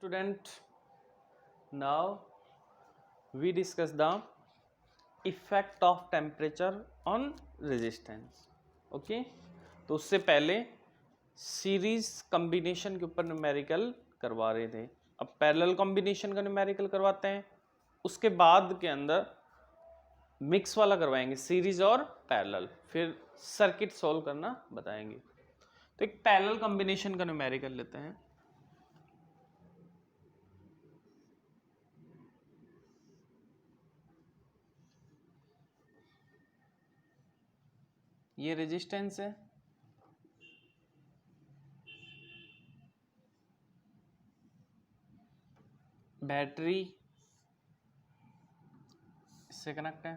Student, now we discuss the effect of temperature on resistance. Okay तो उससे पहले series combination के ऊपर न्यूमेरिकल करवा रहे थे, अब पैरेलल कॉम्बिनेशन का न्यूमेरिकल करवाते हैं, उसके बाद के अंदर मिक्स वाला करवाएंगे सीरीज और पैरेलल, फिर सर्किट सॉल्व करना बताएंगे। तो एक पैरेलल कॉम्बिनेशन का न्यूमेरिकल लेते हैं। ये रेजिस्टेंस है, बैटरी इससे कनेक्ट है,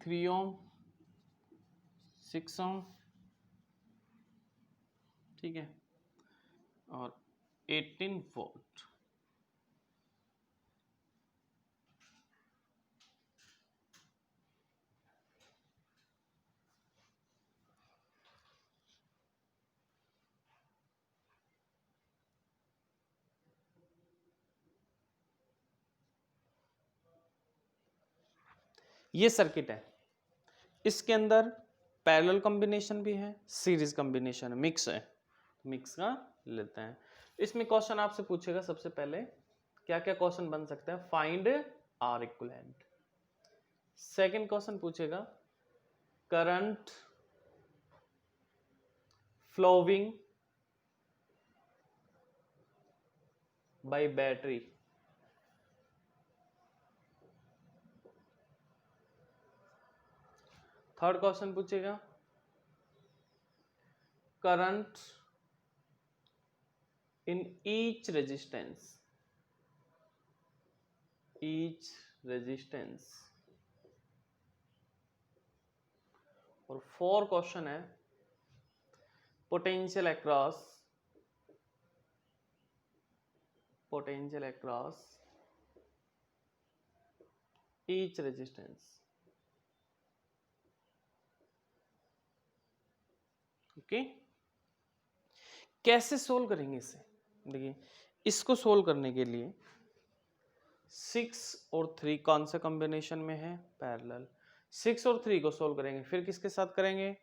3 ओम 6 ओम, ठीक है, और 18 वोल्ट। ये सर्किट है, इसके अंदर पैरेलल कॉम्बिनेशन भी है, सीरीज कॉम्बिनेशन है, मिक्स है, मिक्स का लेते हैं। इसमें क्वेश्चन आपसे पूछेगा सबसे पहले क्या क्या क्वेश्चन बन सकते हैं, find R equivalent. Second question पूछेगा current flowing by battery. Third question पूछेगा current in each resistance, each resistance. और फोर क्वेश्चन है potential across, potential across each resistance. Okay, कैसे सोल्व करेंगे इसे? देखिए, इसको सोल्व करने के लिए 6 और 3 कौन से कॉम्बिनेशन में है, पैरेलल। 6 और 3 को सोल्व करेंगे, फिर किसके साथ करेंगे,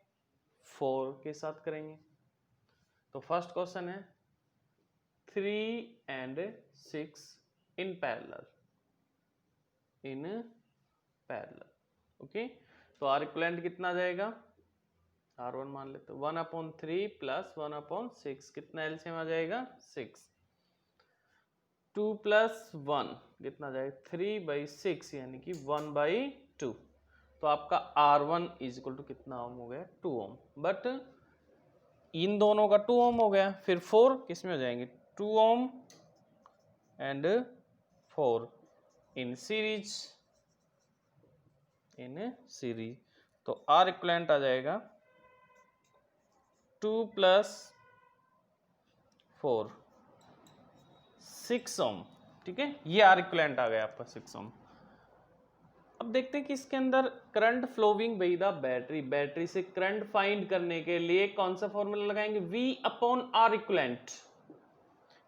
4 के साथ करेंगे। तो फर्स्ट क्वेश्चन है 3 and 6 in parallel, in parallel. Okay, तो आर इक्विवेलेंट कितना आ जाएगा, R1 मान लेते, 1/3 प्लस 1/6, कितना एलसीएम आ जाएगा 6, 2 + 1 कितना आ जाएगा 3/6, यानी कि 1/2। तो आपका R1 = कितना ओम हो गया, 2 ओम। बट इन दोनों का 2 ओम हो गया, फिर 4 किस में हो जाएंगे, 2 ohm and 4 in series, in series. तो आर इक्विवेलेंट आ जाएगा 2 + 4 6 ओम, ठीक है, ये आर इक्विवेलेंट आ गया आपका 6 ओम। अब देखते हैं कि इसके अंदर current flowing by the battery, battery से करंट फाइंड करने के लिए कौन सा फॉर्मूला लगाएंगे, V/R इक्विवेलेंट।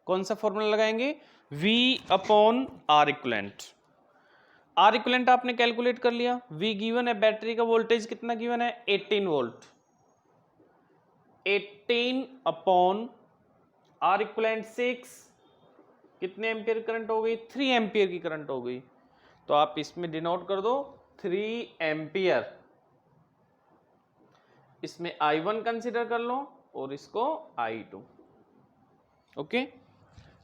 कौन सा फॉर्मूला लगाएंगे, V/R इक्विवेलेंट। आर इक्विवेलेंट आपने कैलकुलेट कर लिया, V गिवन है, बैटरी का वोल्टेज कितना गिवन है, 18 वोल्ट। 18/R इक्विवेलेंट 6, कितने एम्पियर करंट हो गई, 3 एम्पियर की करंट हो गई। तो आप इसमें डिनोट कर दो 3 एम्पियर, इसमें I1 कंसीडर कर लो और इसको I2। ओके,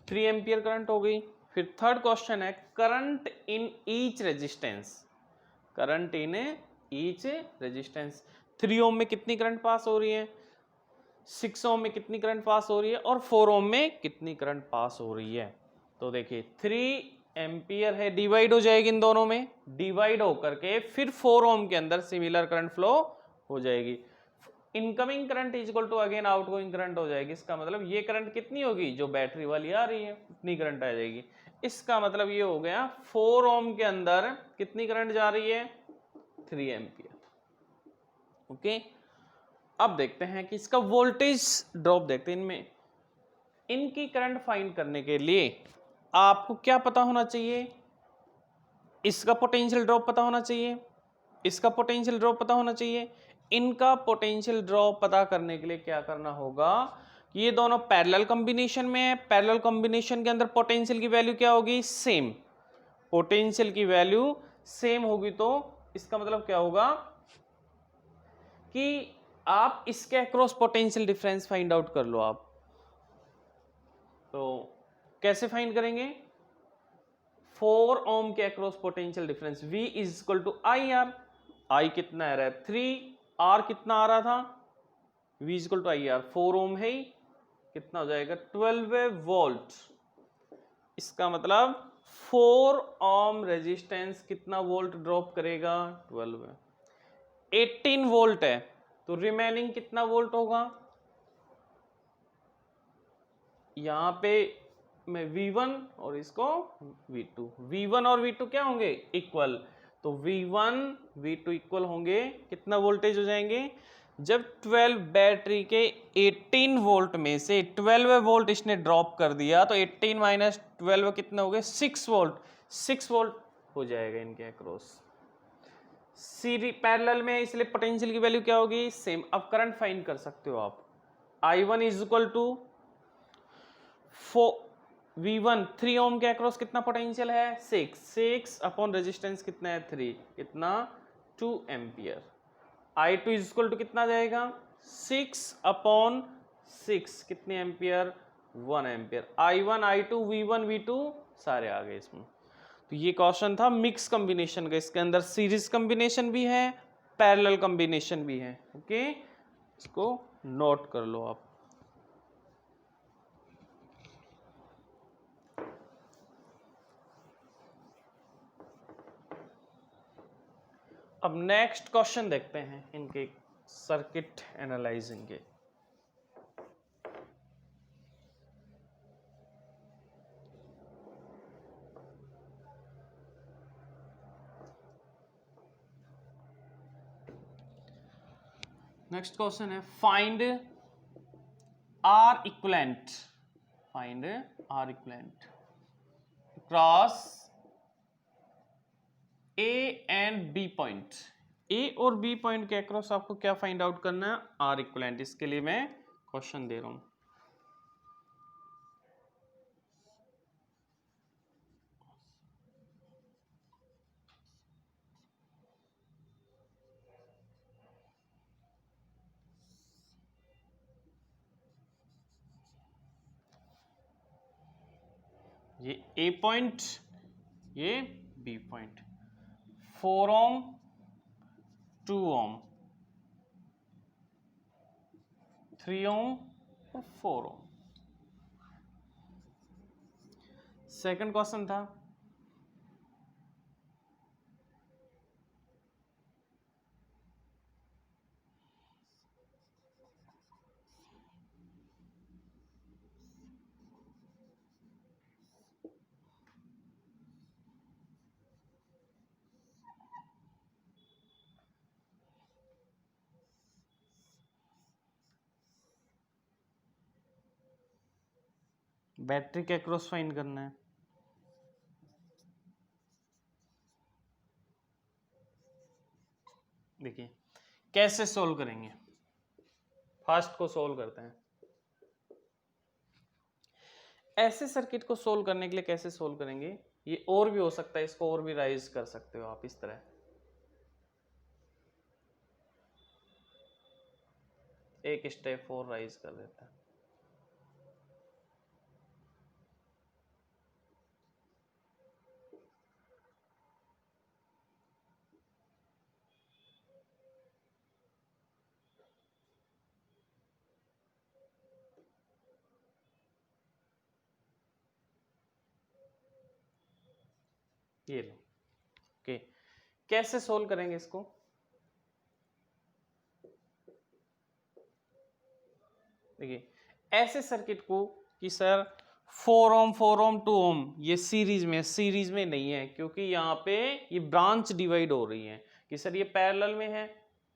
3 एम्पियर करंट हो गई। फिर थर्ड क्वेश्चन है current in each resistance, current in each resistance. 3 ओम में कितनी करंट पास हो रही है, 6 ओम में कितनी करंट पास हो रही है, और 4 ओम में कितनी करंट पास हो रही है। तो देखिए 3 एम्पियर है, डिवाइड हो जाएगी इन दोनों में, डिवाइड होकर के फिर 4 ओम के अंदर सिमिलर करंट फ्लो हो जाएगी। Incoming current = again outgoing current हो जाएगी। इसका मतलब ये करंट कितनी होगी, जो बैटरी वाली आ रही है उतनी करंट आ जाएगी। इसका मतलब ये हो गया 4 ओम के अंदर कितनी करंट जा रही है, 3 एम्पियर। ओके, अब देखते हैं कि इसका वोल्टेज ड्रॉप देखते हैं इनमें। इनकी करंट फाइंड करने के लिए आपको क्या पता होना चाहिए? इसका पोटेंशियल ड्रॉप पता होना चाहिए, इसका पोटेंशियल ड्रॉप पता होना चाहिए। इनका पोटेंशियल ड्रॉप पता करने के लिए क्या करना होगा कि ये दोनों पैरेलल कॉम्बिनेशन में है। पैरेलल कॉम्बिनेशन के अंदर पोटेंशियल की वैल्यू क्या होगी? सेम। पोटेंशियल की वैल्यू सेम होगी तो इसका मतलब क्या होगा कि आप इसके across potential difference find out कर लो। आप तो कैसे फाइंड करेंगे? 4 ओम के across potential difference V is equal to I R. I कितना आ रहा है? 3। आर कितना आ रहा था? V is equal to I R. 4 ohm है ही, कितना हो जाएगा? 12 वोल्ट। इसका मतलब 4 ओम रेजिस्टेंस कितना वोल्ट ड्रॉप करेगा? 12। 18 वोल्ट है तो रिमेनिंग कितना वोल्ट होगा? यहां पे मैं V1 और इसको V2, V1 और V2 क्या होंगे? इक्वल। तो V1 V2 इक्वल होंगे, कितना वोल्टेज हो जाएंगे? जब 12 बैटरी के 18 वोल्ट में से 12 वोल्ट इसने ड्रॉप कर दिया तो 18 माइनस 12 कितने हो गए? 6 वोल्ट। 6 वोल्ट हो जाएगा इनके अक्रॉस। सीरी पैरेलल में, इसलिए पोटेंशियल की वैल्यू क्या होगी? सेम। अब करंट फाइंड कर सकते हो आप। I1 is equal to V1 3 ओम के अक्रॉस कितना पोटेंशियल है? 6 अपॉन रेजिस्टेंस कितना है? 3, कितना? 2 ampere. I2 is equal to कितना जाएगा? 6 अपॉन 6 कितने ampere? 1 ampere. I1 I2 V1 V2 सारे आ गए इसमें। तो ये क्वेश्चन था मिक्स कॉम्बिनेशन का। इसके अंदर सीरीज कॉम्बिनेशन भी है, पैरेलल कॉम्बिनेशन भी है। ओके, इसको नोट कर लो आप। अब नेक्स्ट क्वेश्चन देखते हैं इनके सर्किट एनालाइजिंग के। नेक्स्ट क्वेश्चन है find R equivalent, find R equivalent cross A and B point. A और बी पॉइंट के अक्रॉस आपको क्या फाइंड आउट करना है? R equivalent. इसके लिए मैं क्वेश्चन दे रहा हूं। ये ए पॉइंट, ये B point. 4 ohm 2 ohm, 3 ohm और 4 ओम। सेकंड क्वेश्चन था बैटरी के अक्रॉस फाइंड करना है। देखिए कैसे सोल्व करेंगे। फर्स्ट को सोल्व करते हैं। ऐसे सर्किट को सोल्व करने के लिए कैसे सोल्व करेंगे? ये और भी हो सकता है, इसको और भी राइज कर सकते हो आप इस तरह। एक स्टेप और राइज कर देता है। ये लो। ओके, कैसे सोल्व करेंगे इसको? देखिए ऐसे सर्किट को कि सर 4 ओम 4 ओम 2 ओम ये सीरीज में नहीं है, क्योंकि यहाँ पे ये ब्रांच डिवाइड हो रही है कि सर ये पैरेलल में है,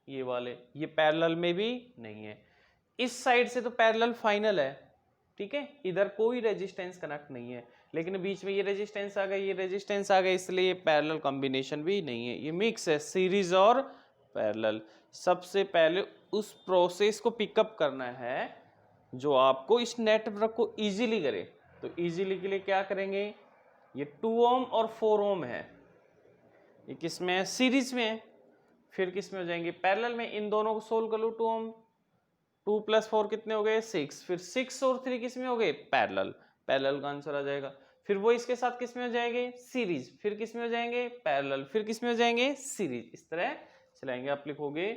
ये वाले ये पैरेलल में भी नहीं है। इस साइड से तो पैरेलल फाइनल है, ठीक है, इधर कोई रेजिस्टेंस कनेक्ट नहीं है, लेकिन बीच में ये रेजिस्टेंस आ गया, ये रेजिस्टेंस आ गया, इसलिए ये पैरेलल कॉम्बिनेशन भी नहीं है, ये मिक्स है, सीरीज और पैरेलल। सबसे पहले उस प्रोसेस को पिकअप करना है जो आपको इस नेटवर्क को इजीली करे। तो इजीली के लिए क्या करेंगे, ये 2 ओम और 4 ओम है, ये किस में है, सीरीज में है। फिर किस में हो जाएंगे, पैरेलल में। इन दोनों को सोल्व कर लो, 2 ओम 2 + 4 कितने हो गए, 6। फिर 6 और 3 किस में हो गए, पैरेलल, पैरेलल का आंसर आ जाएगा। फिर वो इसके साथ किस में हो जाएंगे, सीरीज। फिर किस में हो जाएंगे, पैरेलल। फिर किस में हो जाएंगे, सीरीज। इस तरह चलाएंगे। आप लिखोगे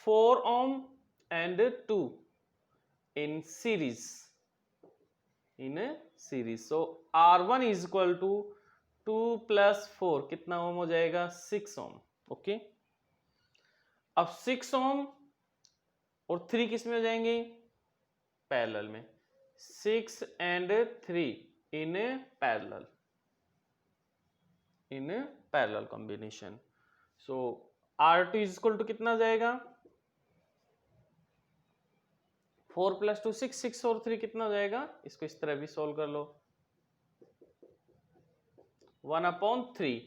4 ohm and 2 in series, in series. So R1 is equal to 2 + 4 कितना ओम हो जाएगा, 6 ओम। ओके, अब 6 ओम और 3 किस में हो जाएंगे, पैरेलल में। 6 and 3 in parallel, in parallel combination. So R2 is equal to कितना हो जाएगा, 4 + 2 6, 6 और 3 कितना हो जाएगा, इसको इस तरह भी सोल्व कर लो, 1/3।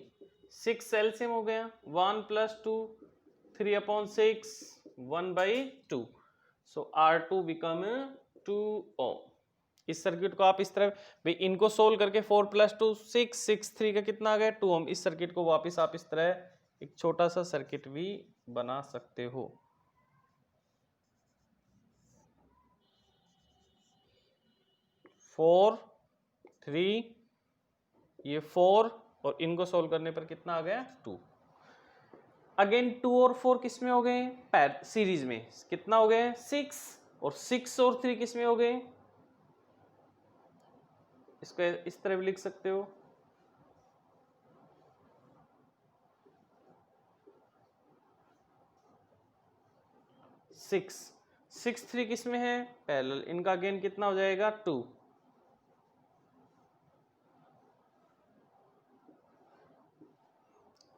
6 एलसीएम हो गया, 1 + 2 3/6, 1/2। सो R2 बिकम 2 ओम। इस सर्किट को आप इस तरह भाई इनको सोल्व करके 4 + 2 6, 6 3 का कितना आ गया, 2 ओम। इस सर्किट को वापस आप इस तरह एक छोटा सा सर्किट भी बना सकते हो। फोर 3, ये 4 और इनको सोल्व करने पर कितना आ गया, 2। अगेन 2 और 4 किस में हो गए, सीरीज में। कितना हो गए, 6। और 6 और 3 किस में हो गए, इसको इस तरह भी लिख सकते हो, 6 6 3 किस में है, पैरेलल। इनका अगेन कितना हो जाएगा, 2।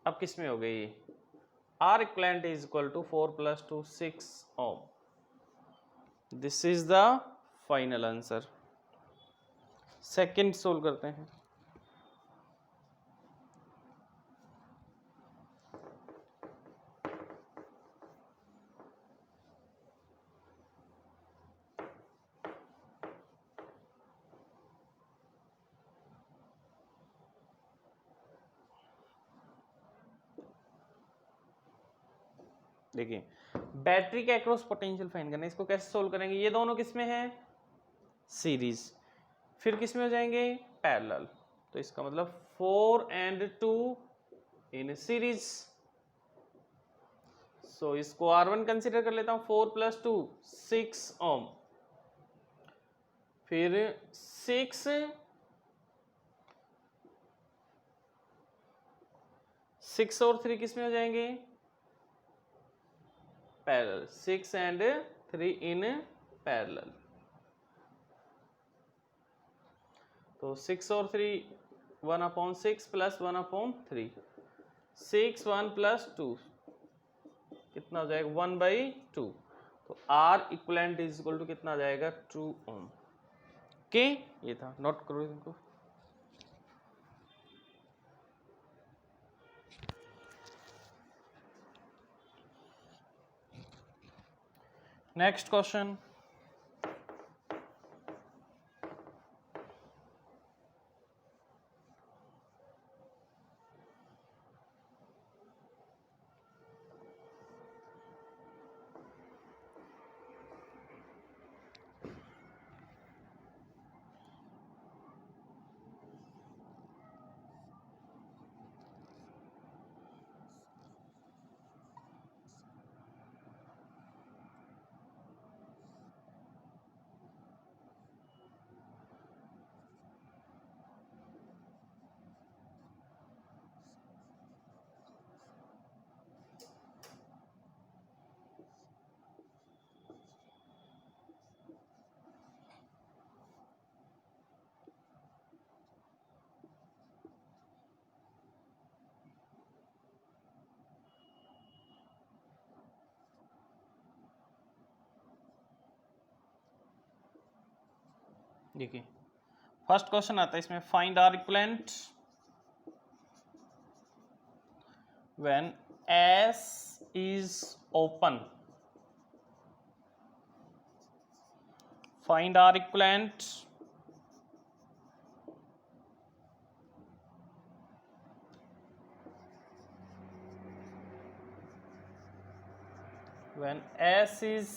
अब किस में हो गई, R equivalent is equal to 4 + 2 6 ohm. This is the final answer. Second solve करते हैं। देखिए, बैटरी के अक्रॉस पोटेंशियल फाइंड करना है, इसको कैसे सोल्व करेंगे, ये दोनों किस में है, सीरीज। फिर किस में हो जाएंगे, पैरेलल। तो इसका मतलब 4 and 2 इन सीरीज। सो इसको R1 कंसीडर कर लेता हूं, 4 + 2 6 ओम। फिर 6 और 3 किस में हो जाएंगे, पैरेलल। 6 and 3 in parallel. तो 6 और 3 1/6 + 1/3, 6 1 + 2 कितना हो जाएगा, 1/2। तो R equivalent is equal to कितना आ जाएगा, 2 ओम। ओके, ये था, नोट करो इनको। नेक्स्ट क्वेश्चन, देखिए फर्स्ट क्वेश्चन आता है इसमें, find R equivalent when S is open. Find R equivalent when S is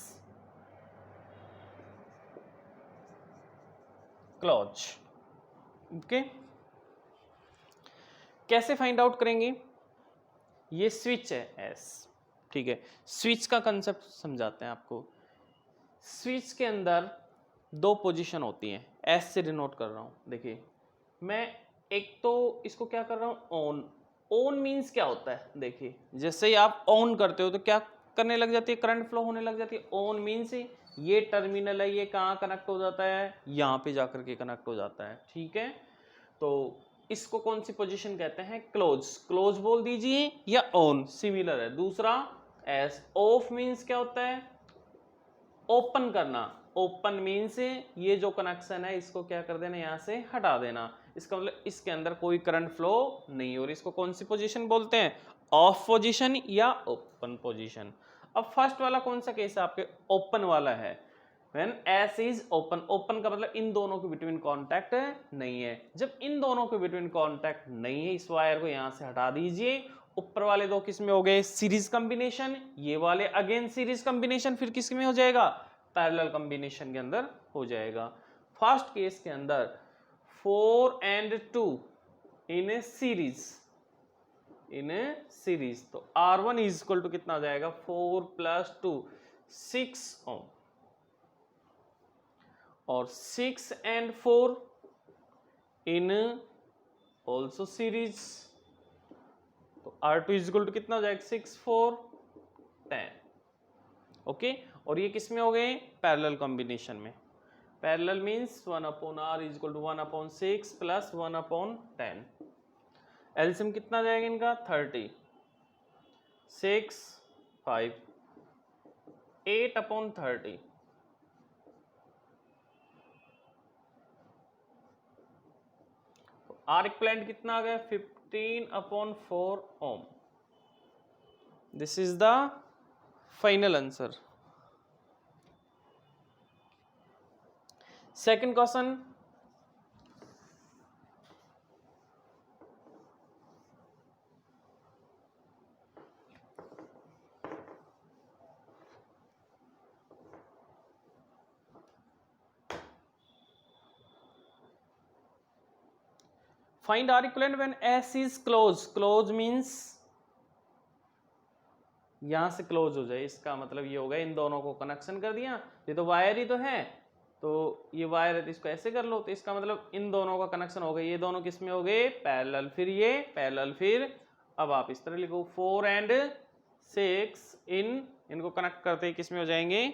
closed. Okay, कैसे फाइंड आउट करेंगे? ये स्विच है S, ठीक है। स्विच का कंसेप्ट समझाते हैं आपको। स्विच के अंदर दो पोजीशन होती हैं, S से डिनोट कर रहा हूं। देखिए मैं एक तो इसको क्या कर रहा हूं, ऑन। ऑन मीन्स क्या होता है? देखिए जैसे ही आप ऑन करते हो तो क्या करने लग जाती है, करंट फ्लो होने लग जाती है। ऑन मीन्स ये टर्मिनल है, ये कहाँ कनेक्ट हो जाता है, यहाँ पे जाकर के कनेक्ट हो जाता है, ठीक है। तो इसको कौन सी पोजीशन कहते हैं? क्लोज। क्लोज बोल दीजिए या ऑन, सिमिलर है। दूसरा एस। ऑफ मीन्स क्या होता है? ओपन करना। ओपन मीन्स ये जो कनेक्शन है इसको क्या कर देना, यहां से हटा देना। इसका मतलब इसके अंदर कोई करंट फ्लो नहीं हो रही। इसको कौन सी पोजीशन बोलते हैं? ऑफ पोजीशन या ओपन पोजीशन। अब फर्स्ट वाला कौन सा केस है आपके? ओपन वाला है। When S is open. Open का मतलब इन दोनों के बिटवीन कॉन्टैक्ट नहीं है। जब इन दोनों के बिटवीन कॉन्टैक्ट नहीं है, इस वायर को यहां से हटा दीजिए। ऊपर वाले दो किस में हो गए? Series combination. ये वाले अगेन सीरीज कॉम्बिनेशन, फिर किस में हो जाएगा? पैरेलल कॉम्बिनेशन के अंदर हो जाएगा। फर्स्ट केस के अंदर 4 and 2 in series, in series. तो R1 इज इक्वल टू कितना आ जाएगा? 4 + 2 6 ओम। और 6 and 4 इन ऑल्सो सीरीज। तो R2 इज इक्वल टू कितना हो जाएगा? 6 4 10। ओके, और ये किस में हो गए? पैरेलल कॉम्बिनेशन में। Parallel means 1/R is equal to 1/6 plus 1/10। LCM कितना जाएगा इनका? 30। 6 5 8/30। आर इक्विवेलेंट कितना आ गया? 15/4 ohm. This is the final answer. Second question, find R equivalent when S is close. Close means यहां से क्लोज हो जाए, इसका मतलब ये हो गया इन दोनों को कनेक्शन कर दिया। ये तो वायर ही तो है, तो ये वायर है तो इसको ऐसे कर लो। तो इसका मतलब इन दोनों का कनेक्शन हो गया। ये दोनों किस में हो गए? पैरेलल। फिर ये पैरेलल। फिर अब आप इस तरह लिखो 4 and 6 इनको कनेक्ट करते ही किस में हो जाएंगे?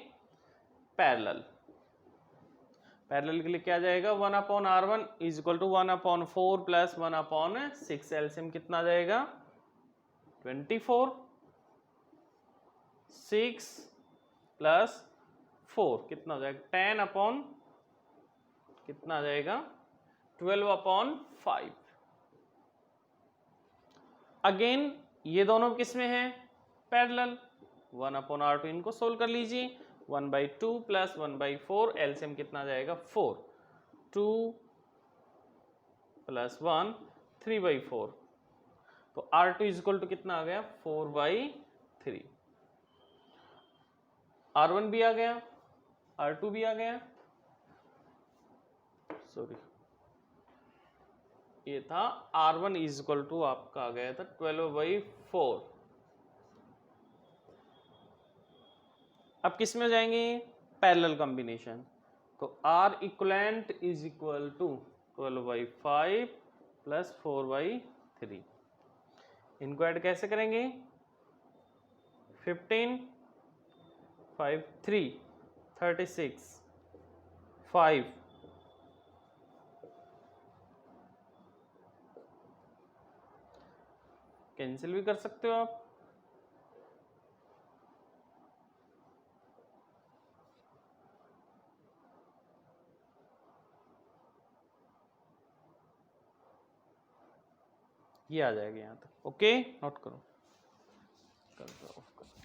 पैरेलल। पैरेलल के लिए क्या जाएगा? 1/R1 is equal to 1/4 plus 1/6। LCM कितना आ जाएगा? 24। 6 प्लस 4 कितना हो जाएगा? 10 कितना आ जाएगा? 12/5। अगेन ये दोनों किस में है? पैरेलल। 1/R2 इनको सोल्व कर लीजिए। 1/2 प्लस 1/4। एलसीएम कितना जाएगा? 4। 2 प्लस 1 3/4। तो R2 इज इक्वल टू कितना आ गया? 4/3। R1 भी आ गया, R2 भी आ गया। सॉरी, ये था R1 इज इक्वल टू आपका आ गया था 12/4। अब किस में जाएंगे? Parallel combination. तो R equivalent is equal to 12/5 plus 4/3। इनको ऐड कैसे करेंगे? 15 5 3 36 5 कैंसिल भी कर सकते हो आप। ये आ जाएगा यहाँ तक। ओके, नोट करो, कर दो, ऑफ कर।